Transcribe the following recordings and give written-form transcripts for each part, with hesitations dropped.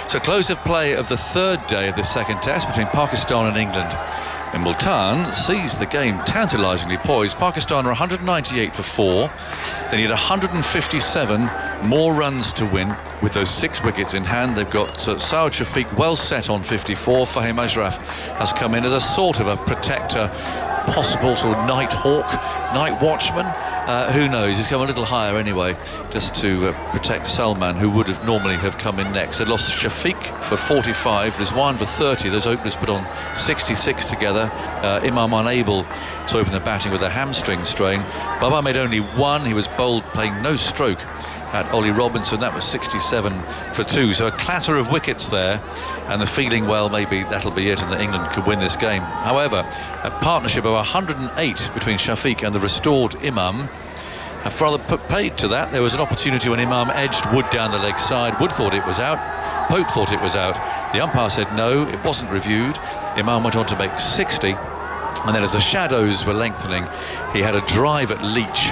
So close of play of the third day of the second test between Pakistan and England. And Multan sees the game tantalisingly poised. Pakistan are 198 for 4. They need 157 more runs to win with those 6 wickets in hand. They've got Saud Shafiq well set on 54. Fahim Ashraf has come in as a sort of a protector, possible sort of night hawk, night watchman. Who knows? He's come a little higher anyway, just to protect Salman, who would have normally have come in next. They lost Shafiq for 45, Rizwan for 30. Those openers put on 66 together. Imam unable to open the batting with a hamstring strain. Baba made only 1. He was bowled playing no stroke at Ollie Robinson. That was 67 for 2. So a clatter of wickets there, and the feeling, well, maybe that'll be it and that England could win this game. However, a partnership of 108 between Shafiq and the restored Imam have rather put paid to that. There was an opportunity when Imam edged Wood down the leg side. Wood thought it was out. Pope thought it was out. The umpire said no, it wasn't reviewed. Imam went on to make 60. And then as the shadows were lengthening, he had a drive at Leach,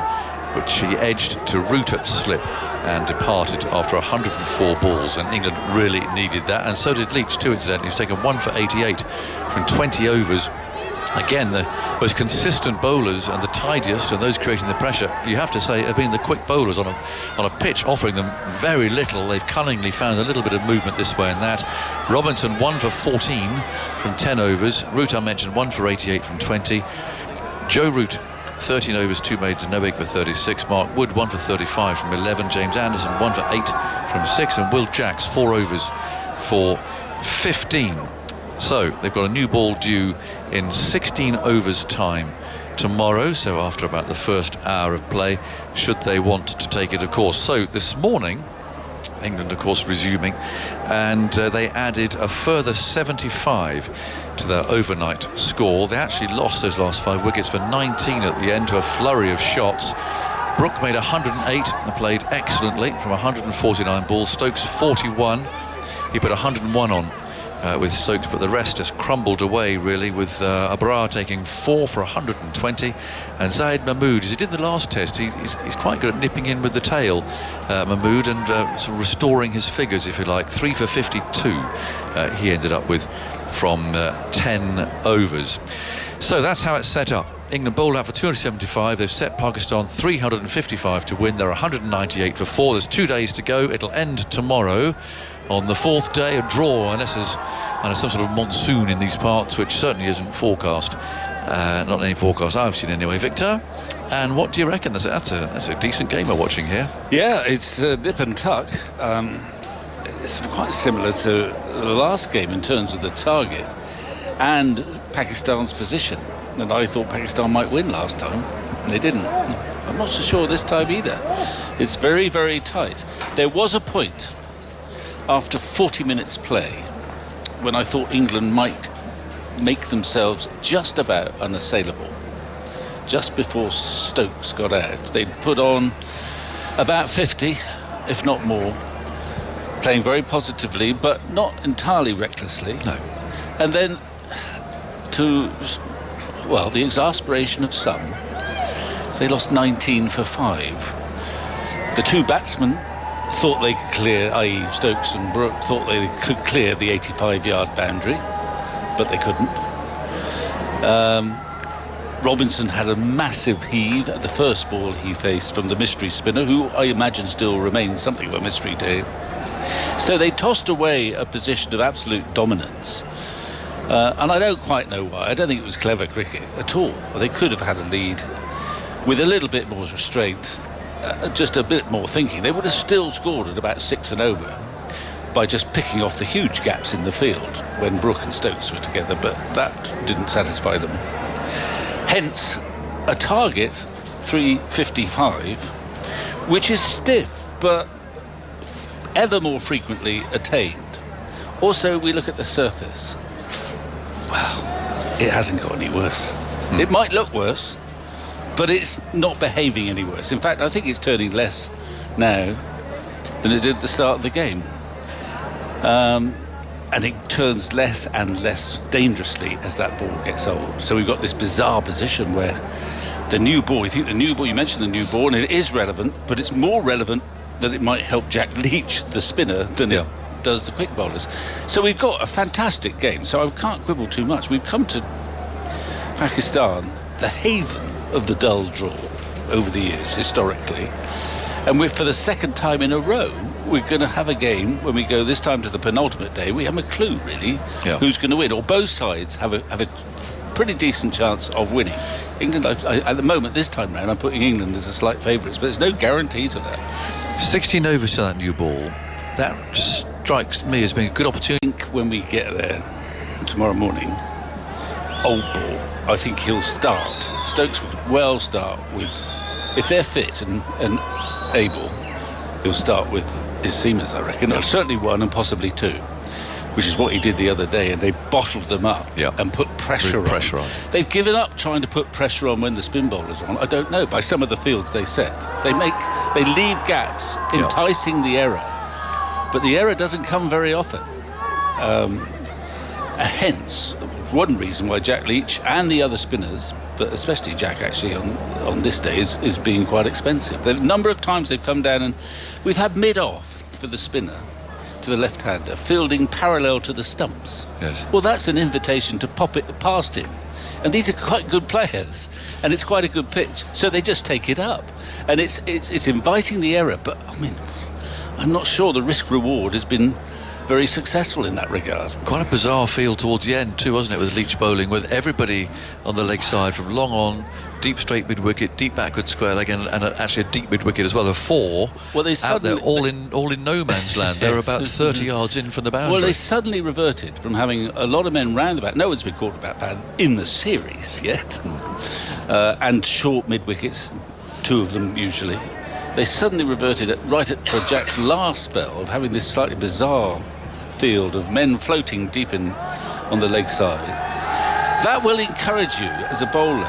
which he edged to root at slip and departed after 104 balls, and England really needed that, and so did Leach too, incidentally. He's taken 1 for 88 from 20 overs. Again, the most consistent bowlers and the tidiest and those creating the pressure, you have to say, have been the quick bowlers on a pitch offering them very little. They've cunningly found a little bit of movement this way and that. Robinson 1 for 14 from 10 overs. Root, I mentioned, 1 for 88 from 20. Joe Root 13 overs, 2 maids, no big for 36. Mark Wood 1 for 35 from 11. James Anderson 1 for 8 from 6, and Will Jacks 4 overs for 15. So they've got a new ball due in 16 overs time tomorrow, so after about the first hour of play, should they want to take it, of course. So this morning, England, of course, resuming, and they added a further 75 to their overnight score. They actually lost those last 5 wickets for 19 at the end to a flurry of shots. Brooke made 108 and played excellently from 149 balls. Stokes 41. He put 101 on with Stokes, but the rest just crumbled away, really, with Abrar taking 4 for 120. And Zaid Mahmood, as he did in the last test, he's quite good at nipping in with the tail, Mahmood, and sort of restoring his figures, if you like. 3 for 52 he ended up with from 10 overs. So that's how it's set up. England bowled out for 275. They've set Pakistan 355 to win. They're 198 for 4. There's 2 days to go. It'll end tomorrow. On the 4th day, a draw, unless there's some sort of monsoon in these parts, which certainly isn't forecast. Not any forecast I've seen anyway. Victor, and what do you reckon? That's a decent game we're watching here. Yeah, it's nip and tuck. It's quite similar to the last game in terms of the target and Pakistan's position. And I thought Pakistan might win last time. They didn't. I'm not so sure this time either. It's very, very tight. There was a point after 40 minutes play when I thought England might make themselves just about unassailable. Just before Stokes got out, they'd put on about 50, if not more, playing very positively but not entirely recklessly. No. And then, to the exasperation of some, they lost 19 for 5. The 2 batsmen thought they could clear, i.e. Stokes and Brooke thought they could clear the 85-yard boundary, but they couldn't. Robinson had a massive heave at the first ball he faced from the mystery spinner, who I imagine still remains something of a mystery to him. So they tossed away a position of absolute dominance, and I don't quite know why. I don't think it was clever cricket at all. They could have had a lead with a little bit more restraint, just a bit more thinking. They would have still scored at about 6 and over by just picking off the huge gaps in the field when Brooke and Stokes were together, but that didn't satisfy them. Hence, a target 355, which is stiff, but ever more frequently attained. Also, we look at the surface. Well, it hasn't got any worse. It might look worse, but it's not behaving any worse. In fact, I think it's turning less now than it did at the start of the game. And it turns less and less dangerously as that ball gets old. So we've got this bizarre position where the new ball, you mentioned the new ball, and it is relevant, but it's more relevant that it might help Jack Leach, the spinner, than it does the quick bowlers. So we've got a fantastic game. So I can't quibble too much. We've come to Pakistan, the haven of the dull draw over the years, historically. And we're, for the second time in a row, we're going to have a game when we go this time to the penultimate day. We have a clue, really, who's going to win. Or both sides have a pretty decent chance of winning. England, at the moment, this time round, I'm putting England as a slight favourites, but there's no guarantees of that. 16 overs to that new ball. That just strikes me as being a good opportunity. I think when we get there tomorrow morning, old ball, I think he'll start. Stokes would well start with, if they're fit and able, he'll start with his seamers, I reckon. Or certainly one and possibly two, which is what he did the other day, and they bottled them up and put pressure on. They've given up trying to put pressure on when the spin bowler's on. I don't know, by some of the fields they set. They leave gaps, enticing the error. But the error doesn't come very often. Hence, one reason why Jack Leach and the other spinners, but especially Jack actually on this day, is being quite expensive. The number of times they've come down and we've had mid-off for the spinner to the left-hander, fielding parallel to the stumps. Yes. Well, that's an invitation to pop it past him. And these are quite good players, and it's quite a good pitch, so they just take it up. And it's inviting the error, but I mean, I'm not sure the risk-reward has been very successful in that regard. Quite a bizarre field towards the end too, wasn't it, with Leach bowling, with everybody on the leg side from long on, deep straight mid-wicket, deep backward square leg, and actually a deep mid-wicket as well. There are four out there, all in no man's land. They're about 30 yards in from the boundary. Well, they suddenly reverted from having a lot of men round the bat. No one's been caught about bad in the series yet. And short mid-wickets, two of them usually. They suddenly reverted for Jack's last spell of having this slightly bizarre field of men floating deep in on the leg side. That will encourage you as a bowler.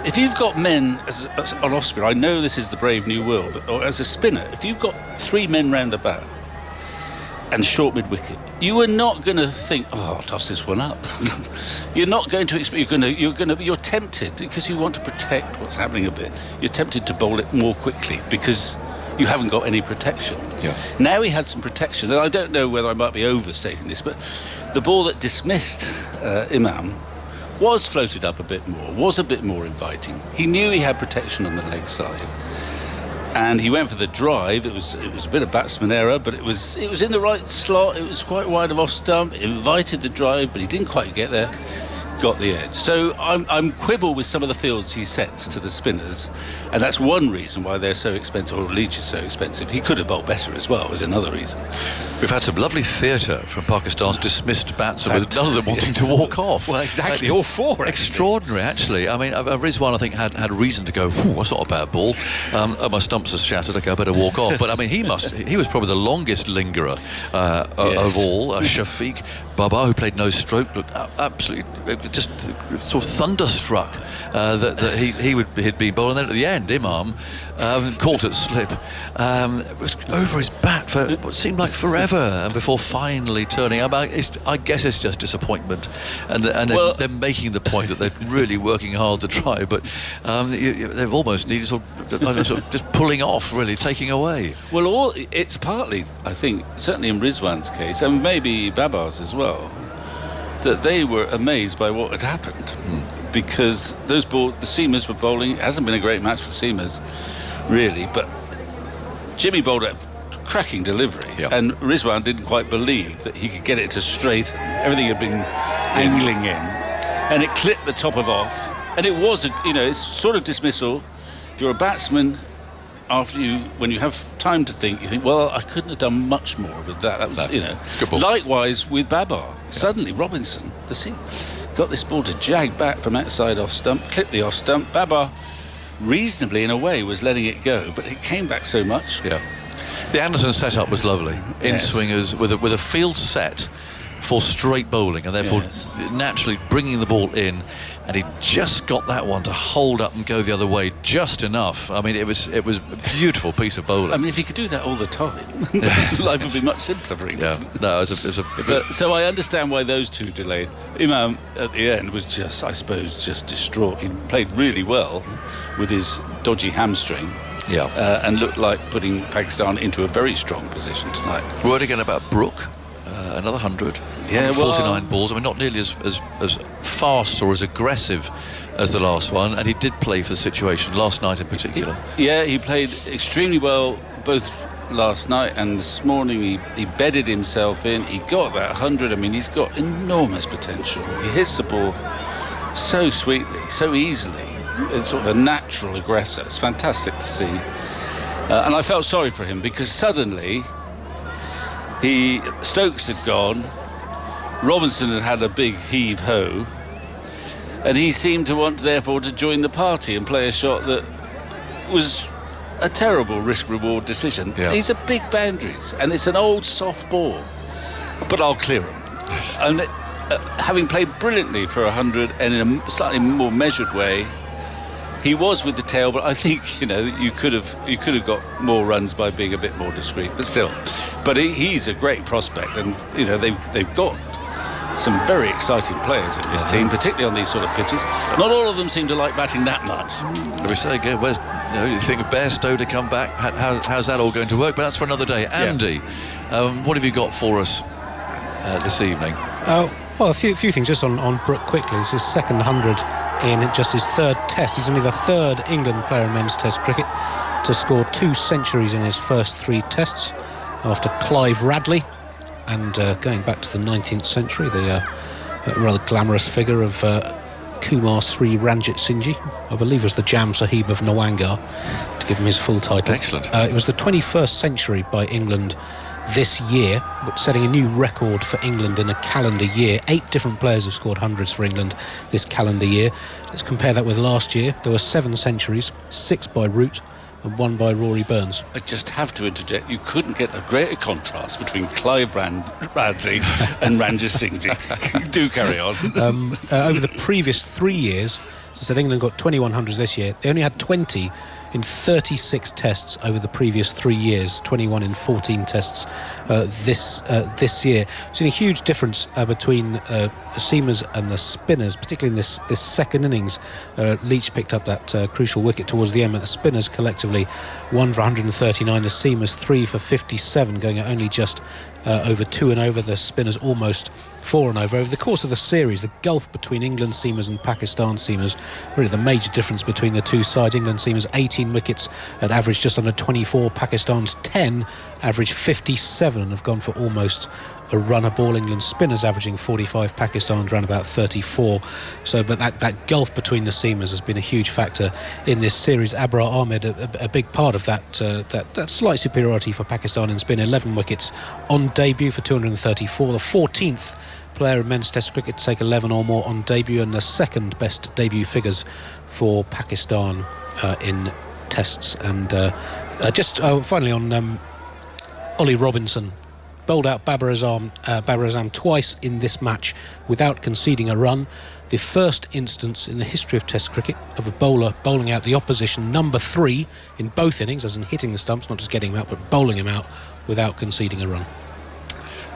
If you've got men as on off spin, I know this is the brave new world, but or as a spinner, if you've got three men round the bat and short mid wicket, you are not going to think, "Oh, I'll toss this one up." You're not going to expect. You're tempted because you want to protect what's happening a bit. You're tempted to bowl it more quickly because you haven't got any protection. Now he had some protection, and I don't know whether I might be overstating this, but the ball that dismissed Imam was floated up a bit more, was a bit more inviting. He knew he had protection on the leg side, and he went for the drive. It was a bit of batsman error, but it was in the right slot. It was quite wide of off stump. It invited the drive, but he didn't quite get there. Got the edge. So I'm quibble with some of the fields he sets to the spinners, and that's one reason why they're so expensive, or Leach is so expensive. He could have bowled better as well, was another reason. We've had some lovely theatre from Pakistan's dismissed batsmen, with none of them wanting to walk off. Well, exactly, all four. Extraordinary, actually. I mean, Rizwan, I think, had reason to go, that's not a bad ball. My stumps are shattered, okay, I better walk off. But I mean, he was probably the longest lingerer of all. Shafiq Baba, who played no stroke, looked absolutely just sort of thunderstruck that he'd been bowling. And then at the end, Imam caught it slip, was over his bat for what seemed like forever, and before finally turning up. I guess it's just disappointment, and they're making the point that they're really working hard to try, but they've almost needed sort of just pulling off, really taking away. Well, it's partly, I think, certainly in Rizwan's case, and maybe Babar's as well, that they were amazed by what had happened, because the seamers were bowling. It hasn't been a great match for the seamers, really, but Jimmy bowled a cracking delivery, and Rizwan didn't quite believe that he could get it to straight. Everything had been angling in, and it clipped the top of off, and it was it's sort of dismissal. If you're a batsman, when you have time to think, you think, well, I couldn't have done much more with that. That was, Good ball. Likewise with Babar. Suddenly Robinson, got this ball to jag back from outside off stump, clipped the off stump. Babar, reasonably in a way, was letting it go, but it came back so much. The Anderson setup was lovely. In swingers with a field set for straight bowling, and therefore naturally bringing the ball in, and he just got that one to hold up and go the other way just enough. I mean, it was a beautiful piece of bowling. I mean, if he could do that all the time, life would be much simpler for him. So I understand why those two delayed. Imam at the end was just distraught. He played really well with his dodgy hamstring. And looked like putting Pakistan into a very strong position tonight. Word again about Brooke. another 100. Yeah, 49 balls. I mean, not nearly as fast or as aggressive as the last one, and he did play for the situation last night in particular. Yeah, he played extremely well both last night and this morning. He bedded himself in. He got that 100. I mean, he's got enormous potential. He hits the ball so sweetly, so easily. It's sort of a natural aggressor. It's fantastic to see. And I felt sorry for him because suddenly Stokes had gone, Robinson had had a big heave-ho, and he seemed to want, therefore, to join the party and play a shot that was a terrible risk-reward decision. Yeah. These are big boundaries, and it's an old soft ball, but I'll clear him. And having played brilliantly for 100 and in a slightly more measured way, he was with the tail, but I think you could have got more runs by being a bit more discreet. But still, he's a great prospect, and they've got some very exciting players in this team, particularly on these sort of pitches. Not all of them seem to like batting that much. We say again, where's you think of Bairstow to come back? How's that all going to work? But that's for another day. Andy, what have you got for us this evening? Well, a few things just on Brook quickly. It's his second 100 in just his third test. He's only the third England player in men's test cricket to score 2 centuries in his first 3 tests, after Clive Radley, and going back to the 19th century, the rather glamorous figure of Kumar Sri Ranjit Singh, I believe was the Jam Sahib of Nawangar, to give him his full title. Excellent. It was the 21st century by England this year, setting a new record for England in a calendar year. 8 different players have scored hundreds for England this calendar year. Let's compare that with last year. There were 7 centuries, 6 by Root and 1 by Rory Burns. I just have to interject, you couldn't get a greater contrast between Clive Radley and Ranjit Singh. Do carry on. Over the previous 3 years, as I said, England got 2100s this year. They only had 20 in 36 tests over the previous 3 years, 21 in 14 tests this year. We've seen a huge difference between the seamers and the spinners, particularly in this second innings. Leach picked up that crucial wicket towards the end, but the spinners collectively 1 for 139, the seamers 3 for 57, going at only just over 2 and over, the spinners almost 4 and over. Over the course of the series, the gulf between England seamers and Pakistan seamers, really the major difference between the two sides. England seamers 18 wickets at average just under 24, Pakistan's 10 average 57 and have gone for almost a run a ball. England spinners averaging 45, Pakistan's around about 34. So, but that gulf between the seamers has been a huge factor in this series. Abrar Ahmed, a big part of that slight superiority for Pakistan in spin. 11 wickets on debut for 234, the 14th player in men's test cricket to take 11 or more on debut, and the second best debut figures for Pakistan in tests. And just finally on Ollie Robinson, bowled out Babar Azam twice in this match without conceding a run. The first instance in the history of Test cricket of a bowler bowling out the opposition number 3 in both innings, as in hitting the stumps, not just getting him out, but bowling him out without conceding a run.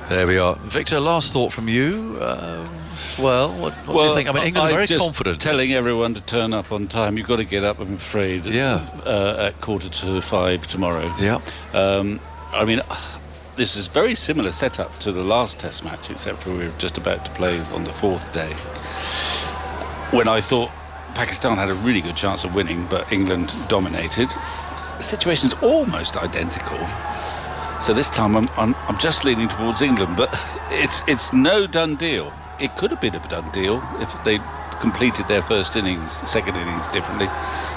There we are. Victor, last thought from you. What do you think? I mean, England are very confident. Telling everyone to turn up on time. You've got to get up, I'm afraid, at 4:45 tomorrow. Yeah. I mean, this is very similar setup to the last Test match, except for we're just about to play on the 4th day, when I thought Pakistan had a really good chance of winning, but England dominated. The situation's almost identical. So this time I'm just leaning towards England, but it's no done deal. It could have been a done deal if they completed their second innings differently.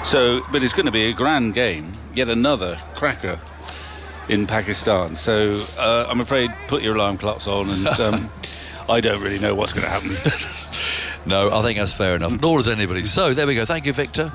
So, but it's going to be a grand game, yet another cracker in Pakistan. So I'm afraid put your alarm clocks on, and I don't really know what's going to happen. No, I think that's fair enough. Nor does anybody. So there we go. Thank you, Victor.